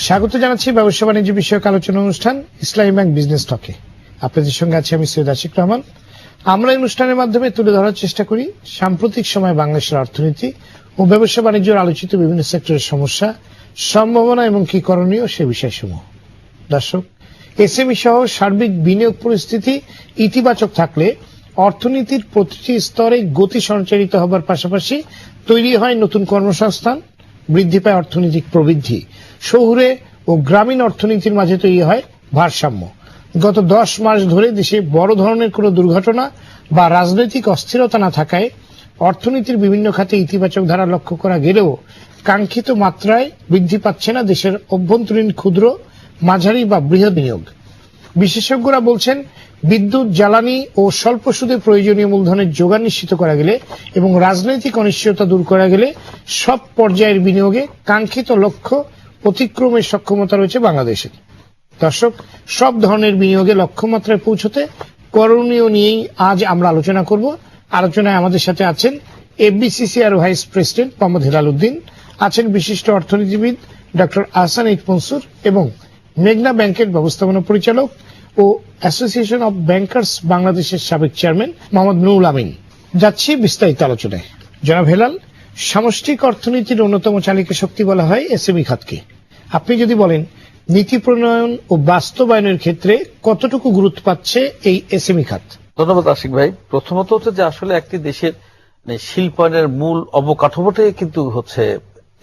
স্বাগত জানাচ্ছি ব্যবসা বাণিজ্য বিষয়ক আলোচনা অনুষ্ঠান ইসলামী ব্যাংক বিজনেস টকে। আপনাদের সঙ্গে আছি আমি সৈয়দ আশিক রহমান। আমরা এই অনুষ্ঠানের মাধ্যমে তুলে ধরার চেষ্টা করি সাম্প্রতিক সময়ে বাংলাদেশের অর্থনীতি ও ব্যবসা বাণিজ্যের আলোচিত বিভিন্ন সেক্টরের সমস্যা, সম্ভাবনা এবং কি করণীয় সে বিষয়সমূহ। দর্শক, এসএমই সহ সার্বিক বিনিয়োগ পরিস্থিতি ইতিবাচক থাকলে অর্থনীতির প্রতিটি স্তরে গতি সঞ্চারিত হবার পাশাপাশি তৈরি হয় নতুন কর্মসংস্থান, বৃদ্ধি পায় অর্থনৈতিক প্রবৃদ্ধি, শহুরে ও গ্রামীণ অর্থনীতির মাঝে তৈরি হয় ভারসাম্য। গত 10 মাস ধরে দেশে বড় ধরনের কোনো দুর্ঘটনা বা রাজনৈতিক অস্থিরতা না থাকায় অর্থনীতির বিভিন্ন খাতে ইতিবাচক ধারা লক্ষ্য করা গেলেও কাঙ্ক্ষিত মাত্রায় বৃদ্ধি পাচ্ছে না দেশের অভ্যন্তরীণ ক্ষুদ্র, মাঝারি বা বৃহৎ বিনিয়োগ। বিশেষজ্ঞরা বলছেন, বিদ্যুৎ, জ্বালানি ও স্বল্প সুদে প্রয়োজনীয় মূলধনের যোগান নিশ্চিত করা গেলে এবং রাজনৈতিক অনিশ্চয়তা দূর করা গেলে সব পর্যায়ের বিনিয়োগে কাঙ্ক্ষিত লক্ষ্য অতিক্রমের সক্ষমতা রয়েছে বাংলাদেশের। দর্শক, সব ধরনের বিনিয়োগে লক্ষ্যমাত্রায় পৌঁছতে করণীয় নিয়েই আজ আমরা আলোচনা করব। আলোচনায় আমাদের সাথে আছেন FBCCR vice president Mohammad Helal Uddin, আছেন বিশিষ্ট অর্থনীতিবিদ ডক্টর আহসান এইচ মনসুর এবং মেঘনা ব্যাংকের ব্যবস্থাপনা পরিচালক ও অ্যাসোসিয়েশন অব ব্যাংকার্স বাংলাদেশের সাবেক চেয়ারম্যান মোহাম্মদ নুরুল আমিন। যাচ্ছি বিস্তারিত আলোচনায়। জনাব হেলাল, সামষ্টিক অর্থনীতির অন্যতম চালিকা শক্তি বলা হয় এসএমই খাতকে। আপনি যদি বলেন, নীতি প্রণয়ন ও বাস্তবায়নের ক্ষেত্রে কতটুকু গুরুত্ব পাচ্ছে এই এসএমই খাত? ধন্যবাদ আশিক ভাই। প্রথমত হচ্ছে যে আসলে একটি দেশের শিল্পায়নের মূল অবকাঠামোটাই কিন্তু হচ্ছে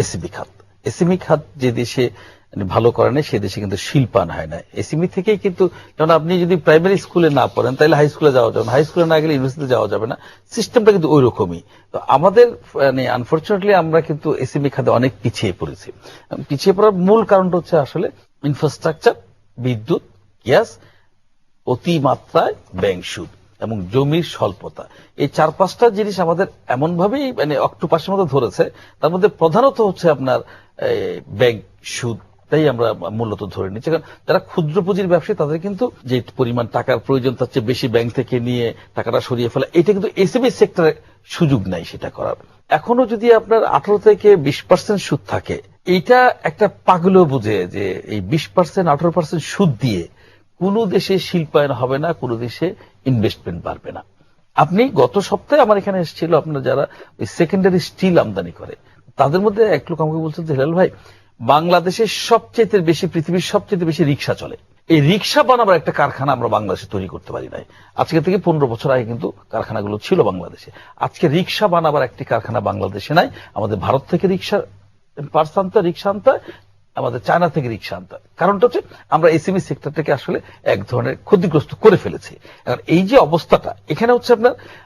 এসএমই খাত। এসএমই খাত যে দেশে ভালো করে না সে দেশে কিন্তু শিল্পায়ন হয় না। এসএমই থেকেই কিন্তু, যেমন আপনি যদি প্রাইমারি স্কুলে না পড়েন তাহলে হাই স্কুলে যাওয়া যাবে না, হাই স্কুলে না গেলে ইউনিভার্সিটিতে যাওয়া যাবে না। সিস্টেমটা কিন্তু ওই রকমই। তো আমাদের আনফরচুনেটলি আমরা কিন্তু এসএমই খাতে অনেক পিছিয়ে পড়েছি। পিছিয়ে পড়ার মূল কারণটা হচ্ছে আসলে ইনফ্রাস্ট্রাকচার, বিদ্যুৎ, গ্যাস, অতিমাত্রায় ব্যাংক সুদ এবং জমির স্বল্পতা। এই 4-5টা জিনিস আমাদের এমন ভাবেই অক্টোপাসের মতো ধরেছে। তার মধ্যে প্রধানত হচ্ছে আপনার ব্যাংক সুদ, তাই আমরা মূলত ধরে নিচ্ছি। কারণ যারা ক্ষুদ্র পুঁজির ব্যবসায়ী তাদের কিন্তু যে পরিমাণ টাকার প্রয়োজন তার চেয়ে বেশি ব্যাংক থেকে নিয়ে টাকাটা সরিয়ে ফেলা, এটা কিন্তু এসএমই সেক্টরে সুযোগ নাই সেটা করার। এখনো যদি আপনার 18 থেকে 20% সুদ থাকে, এইটা একটা পাগলও বুঝে যে এই 20%, 18% সুদ দিয়ে কোনো দেশে শিল্পায়ন হবে না, কোনো দেশে ইনভেস্টমেন্ট বাড়বে না। আপনি গত সপ্তাহে আমার এখানে এসেছিল আপনার যারা ওই সেকেন্ডারি স্টিল আমদানি করে, তাদের মধ্যে এক লোক আমাকে বলছেন যে হেলাল ভাই, বাংলাদেশের সবচেয়ে বেশি, পৃথিবীর সবচেয়ে বেশি রিক্সা চলে। এই রিক্সা বানাবার একটা কারখানা আমরা বাংলাদেশে তৈরি করতে পারি নাই। আজকে থেকে 15 বছর আগে কিন্তু কারখানাগুলো ছিল বাংলাদেশে। আজকে রিক্সা বানাবার একটি কারখানা বাংলাদেশে নাই। আমাদের ভারত থেকে রিক্সা পার্টস আনতে, রিক্সা আনতে, আমাদের চায়না থেকে রিক্সা আনতে। কারণটা হচ্ছে আমরা এসএমই সেক্টরটাকে আসলে এক ধরনের ক্ষতিগ্রস্ত করে ফেলেছি। এখন এই যে অবস্থাটা এখানে হচ্ছে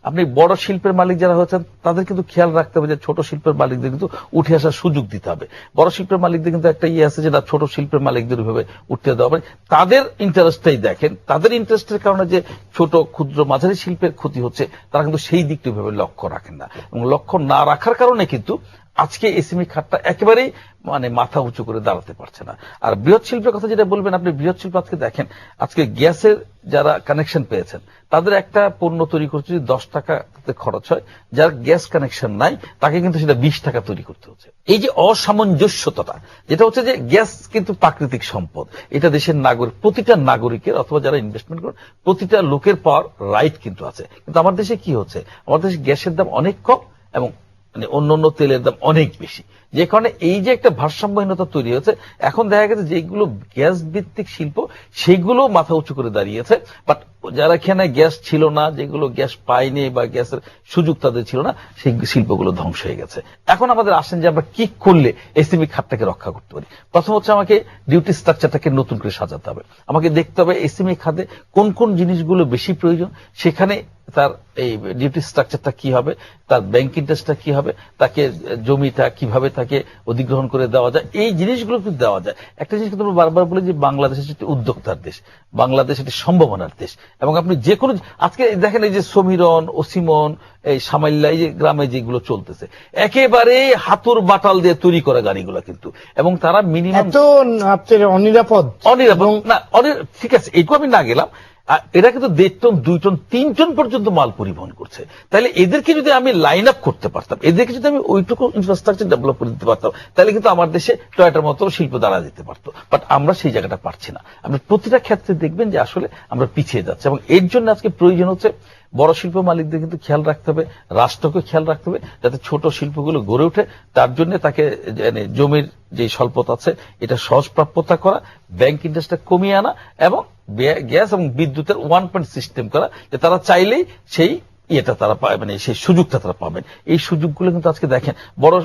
আপনি বড় শিল্পের মালিক যারা হয়েছেন তাদের কিন্তু খেয়াল রাখতে হবে যে ছোট শিল্পের মালিকদের কিন্তু উঠে আসার সুযোগ দিতে হবে। বড় শিল্পের মালিকদের কিন্তু একটা আছে যে না, ছোট শিল্পের মালিকদের ভাবে উঠতে দেওয়া হবে। তাদের ইন্টারেস্টটাই দেখেন, তাদের ইন্টারেস্টের কারণে যে ছোট, ক্ষুদ্র, মাঝারি শিল্পের ক্ষতি হচ্ছে তারা কিন্তু সেই দিকটা ভাবে লক্ষ্য রাখেন না, এবং লক্ষ্য না রাখার কারণে কিন্তু আজকে এসএমই খাতটা একেবারেই মাথা উঁচু করে দাঁড়াতে পারছে না। আর বৃহৎ শিল্পের কথা যেটা বলবেন, আপনি বৃহৎ শিল্প আজকে দেখেন, আজকে গ্যাসের যারা কানেকশন পেয়েছেন তাদের একটা পণ্য তৈরি করতে যদি 10 টাকাতে খরচ হয়, যার গ্যাস কানেকশন নাই তাকে কিন্তু সেটা 20 টাকা তৈরি করতে হচ্ছে। এই যে অসামঞ্জস্যতা, যেটা হচ্ছে যে গ্যাস কিন্তু প্রাকৃতিক সম্পদ, এটা দেশের নাগরিক, প্রতিটা নাগরিকের অথবা যারা ইনভেস্টমেন্ট করেন প্রতিটা লোকের পাওয়ার রাইট কিন্তু আছে। কিন্তু আমার দেশে কি হচ্ছে, আমার দেশে গ্যাসের দাম অনেক কম এবং অন্য তেলের দাম অনেক বেশি, যে কারণে এই যে একটা ভারসাম্যহীনতা তৈরি হয়েছে। এখন দেখা গেছে যেগুলো গ্যাস ভিত্তিক শিল্প সেগুলো মাথা উঁচু করে দাঁড়িয়েছে, বাট যারা এখানে গ্যাস ছিল না, যেগুলো গ্যাস পায়নি বা গ্যাসের সুযোগ তাদের ছিল না, সেই শিল্পগুলো ধ্বংস হয়ে গেছে। এখন আমাদের আসেন যে আমরা কি করলে এসএমই খাতটাকে রক্ষা করতে পারি। প্রথম হচ্ছে আমাকে ডিউটি স্ট্রাকচারটাকে নতুন করে সাজাতে হবে। আমাকে দেখতে হবে এসএমই খাতে কোন কোন জিনিসগুলো বেশি প্রয়োজন, সেখানে তার এই ডিউটি স্ট্রাকচারটা কি হবে, তার ব্যাংক ইন্টারেস্টটা কি হবে, তাকে জমিটা কিভাবে তাকে অধিগ্রহণ করে দেওয়া যায়, এই জিনিসগুলো কিন্তু দেওয়া যায়। একটা জিনিস কিন্তু বারবার বলি যে বাংলাদেশ একটি উদ্যোক্তার দেশ, বাংলাদেশ একটি সম্ভাবনার দেশ। এবং আপনি যে কোনো আজকে দেখেন এই যে সমীরন, ওসিমন, এই সামাইল্লা, এই যে গ্রামে যেগুলো চলতেছে একেবারে হাতুর বাটাল দিয়ে তৈরি করা গাড়িগুলো কিন্তু, এবং তারা মিনিমাম অনিরাপদ না, ঠিক আছে, এইটুকু আমি না গেলাম। এরা কিন্তু 1.5 টন 2 টন 3 টন পর্যন্ত মাল পরিবহন করছে। তাহলে এদেরকে যদি আমি লাইন আপ করতে পারতাম, এদেরকে যদি আমি ওইটুকু ইনফ্রাস্ট্রাকচার ডেভেলপ করে দিতে পারতাম, তাহলে কিন্তু আমার দেশে টয়টার মতো শিল্প দাঁড়া দিতে পারতো। বাট আমরা সেই জায়গাটা পারছি না। আপনি প্রতিটা ক্ষেত্রে দেখবেন যে আসলে আমরা পিছিয়ে যাচ্ছি, এবং এর জন্য আজকে প্রয়োজন হচ্ছে বড় শিল্প মালিকদের কিন্তু খেয়াল রাখতে হবে, রাষ্ট্রকে খেয়াল রাখতে হবে, যাতে ছোট শিল্পগুলো গড়ে ওঠে। তার জন্য তাকে জমির যে স্বল্পতা আছে এটা সহজ প্রাপ্যতা করা, ব্যাংক ইন্টারেস্টটা কমিয়ে আনা, এবং গ্যাস এবং বিদ্যুতের 1 পয়েন্ট সিস্টেম করা, যে তারা চাইলেই সেই ইয়েটা তারা পায়, সেই সুযোগটা তারা পাবেন। এই সুযোগগুলো কিন্তু আজকে দেখেন বড়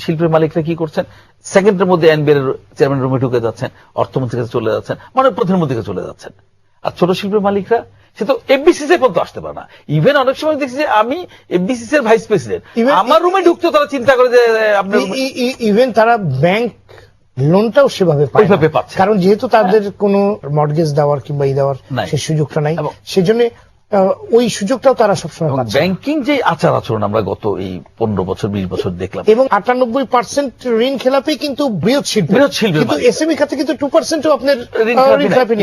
শিল্পের মালিকরা কি করছেন, সেকেন্ডের মধ্যে এনবিআর চেয়ারম্যান রুমে ঢুকে যাচ্ছেন, অর্থমন্ত্রীর কাছে চলে যাচ্ছেন, প্রধানমন্ত্রীর কাছে চলে যাচ্ছেন। আর ছোট শিল্পের মালিকরা সে তো এফবিসিসি পর্যন্ত আসতে পারে না। ইভেন অনেক সময় দেখছি যে আমি এফবিসিসি এর ভাইস প্রেসিডেন্ট, আমার রুমে ঢুকতেও তারা চিন্তা করে যে আপনার ইভেন তারা ব্যাংক লোনটাও সেভাবে পাচ্ছে, কারণ যেহেতু তাদের কোনো মর্টগেজ দেওয়ার কিংবা দেওয়ার সেই সুযোগটা নাই, সেজন্য ওই সুযোগটাও তারা সবসময় পাচ্ছে। ব্যাংকিং যে আচার আচরণ আমরা গত এই 15 বছর 20 বছর দেখলাম, এবং 98% ঋণ খেলাপি কিন্তু বৃহৎ শিল্প, কিন্তু এসএমই খাতে কিন্তু 2%ও আপনার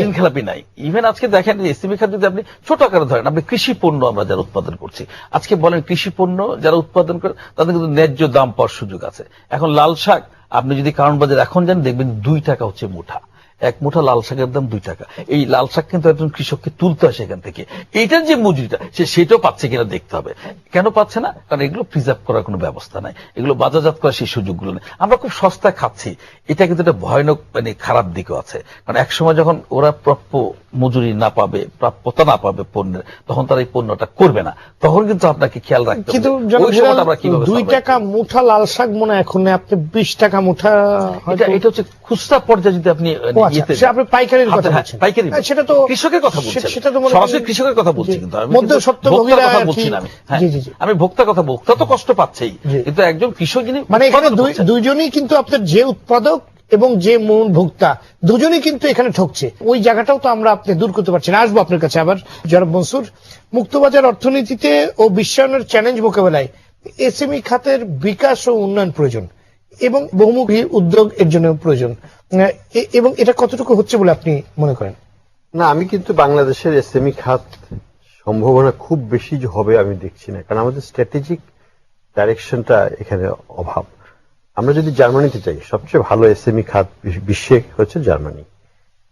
ঋণ খেলাপি নাই। ইভেন আজকে দেখেন এসএমই খাতে যদি আপনি ছোট আকারে ধরেন, আপনি কৃষি পণ্য আমরা যারা উৎপাদন করছি, আজকে বলেন কৃষি পণ্য যারা উৎপাদন করে তাদের কিন্তু ন্যায্য দাম পাওয়ার সুযোগ আছে। এখন লাল শাক আপনি যদি কারণ বাজার এখন যান, দেখবেন 2 টাকা হচ্ছে মুঠা, 1 মুঠা লাল শাকের দাম 2 টাকা। এই লাল শাক কিন্তু একজন কৃষককে তুলতে হয় সেখান থেকে, এইটার যে মজুরিটা সেটাও পাচ্ছে কিনা দেখতে হবে। কেন পাচ্ছে না? কারণ এগুলো প্রিজার্ভ করার কোনো ব্যবস্থা নাই, এগুলো বাজারজাত করার সেই সুযোগগুলো নেই। আমরা খুব সস্তায় খাচ্ছি, এটা কিন্তু একটা ভয়ানক খারাপ দিকও আছে। কারণ একসময় যখন ওরা প্রাপ্য মজুরি না পাবে, প্রাপ্যতা না পাবে পণ্যের, তখন তারা এই পণ্যটা করবে না, তখন কিন্তু আপনাকে খেয়াল রাখতে হবে। কিন্তু 2 টাকা মুঠা লাল শাক মনে এখন আপনি 20 টাকা মুঠা, এটা হচ্ছে খুচরা পর্যায়ে। যদি আপনি পাইকারির কথা বলছেন, পাইকারি সেটা তো কৃষকের কথা বলছেন, সেটা তো সরাসরি কৃষকের কথা বলছি, কিন্তু আমি মধ্যস্বত্বভোগীরা কথা বলছি না। আমি ভোক্তার কথা, ভোক্তা তো কষ্ট পাচ্ছেই, কিন্তু একজন কৃষক যিনি এখানে দুইজনই কিন্তু আপনার যে উৎপাদক এবং যে মূল ভোক্তা দুজনই কিন্তু এখানে ঠকছে। ওই জায়গাটাও তো আমরা আপনি দূর করতে পারছি না। আসবো আপনার কাছে আবার জনাব মনসুর। মুক্তবাজার অর্থনীতিতে ও বিশ্বায়নের চ্যালেঞ্জ মোকাবেলায় এসএমই খাতের বিকাশ ও উন্নয়ন প্রয়োজন, এবং বহুমুখী উদ্যোগ এর জন্য প্রয়োজন, এবং এটা কতটুকু হচ্ছে বলে আপনি মনে করেন? না, আমি কিন্তু বাংলাদেশের এসএমই খাত সম্ভাবনা খুব বেশি যে হবে আমি দেখছি না, কারণ আমাদের স্ট্র্যাটেজিক ডাইরেকশনটা এখানে অভাব। আমরা যদি জার্মানিতে যাই, সবচেয়ে ভালো এসএমই খাত বিশ্বে হচ্ছে জার্মানি,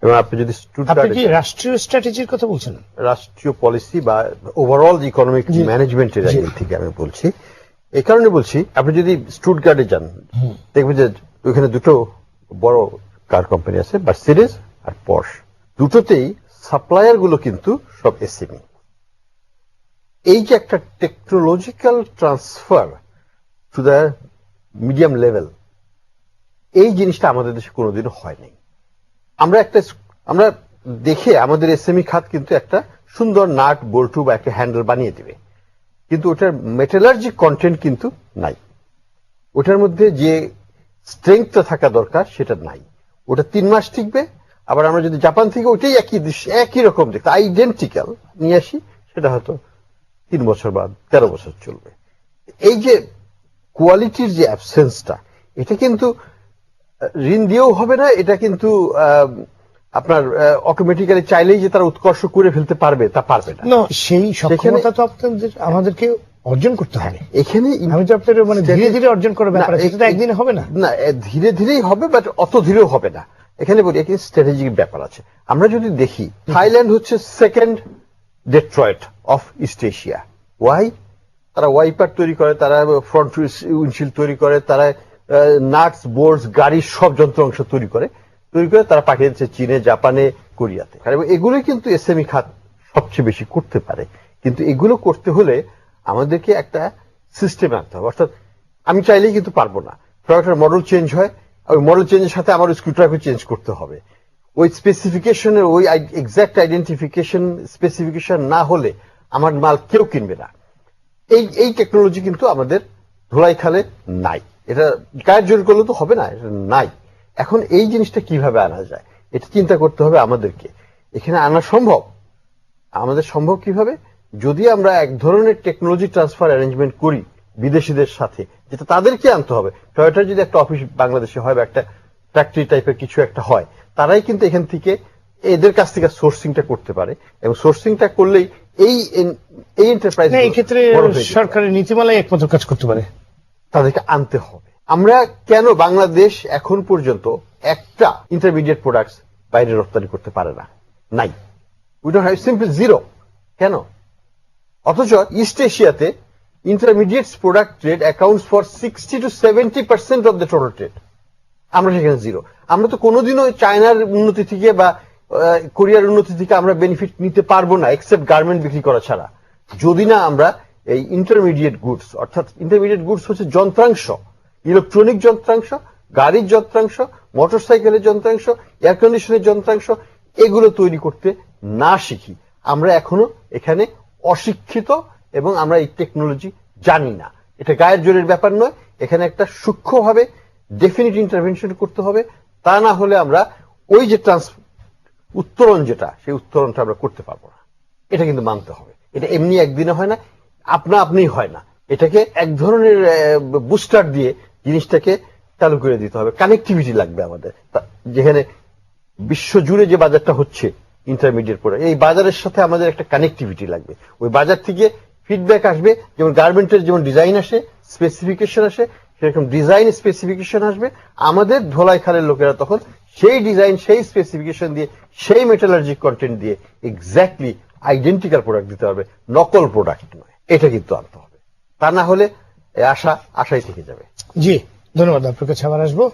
এবং আপনি যদি রাষ্ট্রীয় স্ট্র্যাটেজির কথা বলছেন, রাষ্ট্রীয় পলিসি বা ওভারঅল ইকোনমিক ম্যানেজমেন্টের অ্যাঙ্গেল থেকে আমি বলছি। এই কারণে বলছি, আপনি যদি স্টুটগার্টে যান, দেখবেন যে ওইখানে দুটো বড় কার কোম্পানি আছে, মার্সিডিজ আর পর্শ। দুটোতেই সাপ্লায়ার গুলো কিন্তু সব এসএমই। এই যে একটা technological transfer to the medium level, এই জিনিসটা আমাদের দেশে কোনোদিনও হয়নি। আমরা দেখে আমাদের এসএমই খাত কিন্তু একটা সুন্দর নাট বল্টু বা একটা হ্যান্ডেল বানিয়ে দিবে, কিন্তু ওটার মেটালার্জিক কন্টেন্ট কিন্তু নাই। ওটার মধ্যে যে স্ট্রেংথটা থাকা দরকার সেটা নাই। ওটা 3 মাস টিকবে, আবার আমরা যদি জাপান থেকে ওইটাই একই রকম দেখতে আইডেন্টিক্যাল নিয়ে আসি, সেটা হয়তো 3 বছর বা 13 বছর চলবে। এই যে কোয়ালিটির যে অ্যাবসেন্সটা, এটা কিন্তু ঋণ দিয়েও হবে না, এটা কিন্তু আপনার অটোমেটিক্যালি চাইলেই যে তারা উৎকর্ষ করে ফেলতে পারবে তা পারবে না। সেই সক্ষমতা তো আমাদেরকে অর্জন করতে হবে। এখানে আমি তো আপনার ধীরে ধীরে অর্জন করার ব্যাপার, সেটা একদিনে হবে না। না, ধীরে ধীরেই হবে, বাট অত ধীরেও হবে না। এখানে বলি এখানে স্ট্র্যাটেজিক ব্যাপার আছে। আমরা যদি দেখি, থাইল্যান্ড হচ্ছে second Detroit of East Asia. Why? তারা ওয়াইপার তৈরি করে, তারা ফ্রন্ট উইন্ডশিল্ড তৈরি করে, তারা নাটস বোর্ডস গাড়ির সব যন্ত্রাংশ তৈরি করে তারা পাঠিয়ে দিচ্ছে চীনে, জাপানে, কোরিয়াতে। কারণ এগুলোই কিন্তু এসএমই খাত সবচেয়ে বেশি করতে পারে। কিন্তু এগুলো করতে হলে আমাদেরকে একটা সিস্টেম আনতে হবে। অর্থাৎ আমি চাইলেই কিন্তু পারবো না। প্রোডাক্টের মডেল চেঞ্জ হয়, ওই মডেল চেঞ্জের সাথে আমার স্ক্রুড্রাইভার চেঞ্জ করতে হবে। ওই স্পেসিফিকেশনের ওই এক্সাক্ট আইডেন্টিফিকেশন স্পেসিফিকেশন না হলে আমার মাল কেউ কিনবে না। এই টেকনোলজি কিন্তু আমাদের ধোলাই খালে নাই। এটা গায়ের জোর করলে তো হবে না, এটা নাই। এখন এই জিনিসটা কিভাবে আনা যায়, এটা চিন্তা করতে হবে আমাদেরকে। এখানে আনা সম্ভব, আমাদের সম্ভব কিভাবে? যদি আমরা এক ধরনের টেকনোলজি ট্রান্সফার অ্যারেঞ্জমেন্ট করি বিদেশিদের সাথে, যেটা তাদেরকে আনতে হবে। টয়োটার যদি একটা অফিস বাংলাদেশে হয় বা একটা ফ্যাক্টরি টাইপের কিছু একটা হয়, তারাই কিন্তু এখান থেকে এদের কাছ থেকে সোর্সিংটা করতে পারে, এবং সোর্সিংটা করলেই এই এন্টারপ্রাইজ এই ক্ষেত্রে সরকারের নীতিমালায় একমাত্র কাজ করতে পারে, তাদেরকে আনতে হবে। আমরা কেন বাংলাদেশ এখন পর্যন্ত একটা ইন্টারমিডিয়েট প্রোডাক্টস বাইরে রপ্তানি করতে পারে না? নাই, we don't have, simple zero. কেন? অথচ ইস্ট এশিয়াতে intermediate product trade accounts for 60 to 70% of the total trade. আমরা সেখানে জিরো। আমরা তো কোনোদিনও চায়নার উন্নতি থেকে বা কোরিয়ার উন্নতি থেকে আমরা বেনিফিট নিতে পারবো না, এক্সেপ্ট গার্মেন্ট বিক্রি করা ছাড়া, যদি না আমরা এই ইন্টারমিডিয়েট গুডস, অর্থাৎ ইন্টারমিডিয়েট গুডস হচ্ছে যন্ত্রাংশ, ইলেকট্রনিক যন্ত্রাংশ, গাড়ির যন্ত্রাংশ, মোটরসাইকেলের যন্ত্রাংশ, এয়ার কন্ডিশনের যন্ত্রাংশ, এগুলো তৈরি করতে না শিখি। আমরা এখনো এখানে অশিক্ষিত এবং আমরা এই টেকনোলজি জানি না। এটা গায়ের জোরের ব্যাপার নয়, এখানে একটা সূক্ষ্মভাবে ডেফিনিট ইন্টারভেনশন করতে হবে। তা না হলে আমরা ওই যে উত্তরণ যেটা, সেই উত্তরণটা আমরা করতে পারবো না। এটা কিন্তু মানতে হবে। এটা এমনি একদিনে হয় না, আপনি হয় না। এটাকে এক ধরনের বুস্টার দিয়ে জিনিসটাকে চালু করে দিতে হবে। কানেক্টিভিটি লাগবে আমাদের, যেখানে বিশ্বজুড়ে যে বাজারটা হচ্ছে ইন্টারমিডিয়েট প্রোডাক্ট, এই বাজারের সাথে আমাদের একটা কানেক্টিভিটি লাগবে। ওই বাজার থেকে ফিডব্যাক আসবে, যেমন গার্মেন্টের যেমন ডিজাইন আসে, স্পেসিফিকেশন আসে, সেরকম ডিজাইন স্পেসিফিকেশন আসবে। আমাদের ধোলাই খালের লোকেরা তখন সেই ডিজাইন, সেই স্পেসিফিকেশন দিয়ে, সেই মেটালার্জিক কন্টেন্ট দিয়ে এক্স্যাক্টলি আইডেন্টিক্যাল প্রোডাক্ট দিতে হবে, নকল প্রোডাক্ট নয়। এটা কিন্তু আনতে হবে। তা না হলে আশাই থেকে যাবে। জি, ধন্যবাদ। আপনার কাছে আবার আসবো।